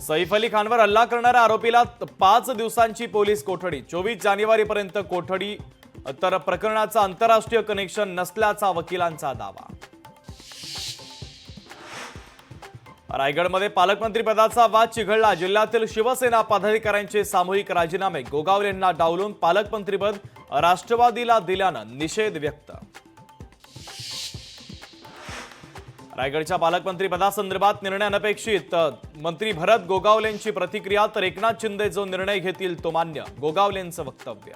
सैफ अली खानवर हल्ला करणाऱ्या आरोपीला 5 दिवसांची पोलीस कोठडी, 24 जानेवारीपर्यंत कोठडी, तर प्रकरणाचं आंतरराष्ट्रीय कनेक्शन नसल्याचा वकिलांचा दावा. रायगडमध्ये पालकमंत्री पदाचा वाद चिघळला. जिल्ह्यातील शिवसेना पदाधिकाऱ्यांचे सामूहिक राजीनामे, गोगावलेंना डावलून पालकमंत्रीपद राष्ट्रवादीला दिल्यानं निषेध व्यक्त. रायगडच्या पालकमंत्री पदासंदर्भात निर्णय अनपेक्षित, मंत्री भरत गोगावलेंची प्रतिक्रिया. तर एकनाथ शिंदे जो निर्णय घेतील तो मान्य, गोगावलेंचं वक्तव्य.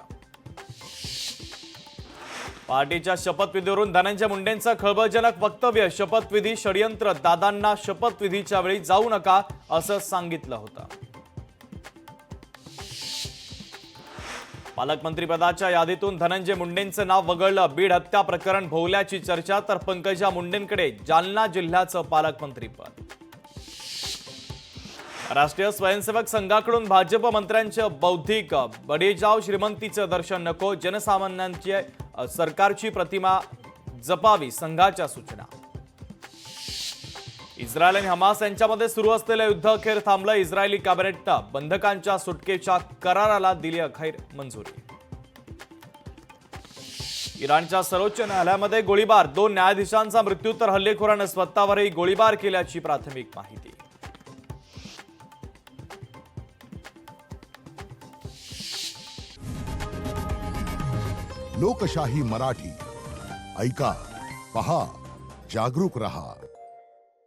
पार्टीच्या शपथविधीवरून धनंजय मुंडेंचं खळबळजनक वक्तव्य. शपथविधी षडयंत्र, दादांना शपथविधीच्या वेळी जाऊ नका असं सांगितलं होतं. पालकमंत्रीपदाच्या यादीतून धनंजय मुंडेंचं नाव वगळलं. बीड हत्या प्रकरण भोवल्याची चर्चा. तर पंकजा मुंडेंकडे जालना जिल्ह्याचं पालकमंत्रीपद. राष्ट्रीय स्वयंसेवक संघाकडून भाजप मंत्र्यांचं बौद्धिक बडेजाव, श्रीमंतीचं दर्शन नको, जनसामान्यांची सरकारची प्रतिमा जपावी, संघाच्या सूचना. इस्रायल आणि हमास यांच्यामध्ये सुरू असलेलं युद्ध अखेर थांबलं. इस्रायली कॅबिनेटनं बंधकांच्या सुटकेच्या कराराला दिली अखेर मंजुरी. इराणच्या सर्वोच्च न्यायालयामध्ये गोळीबार, 2 न्यायाधीशांचा मृत्यू. तर हल्लेखोरानं स्वतःवरही गोळीबार केल्याची प्राथमिक माहिती. लोकशाही मराठी ऐका, पहा, जागरूक रहा.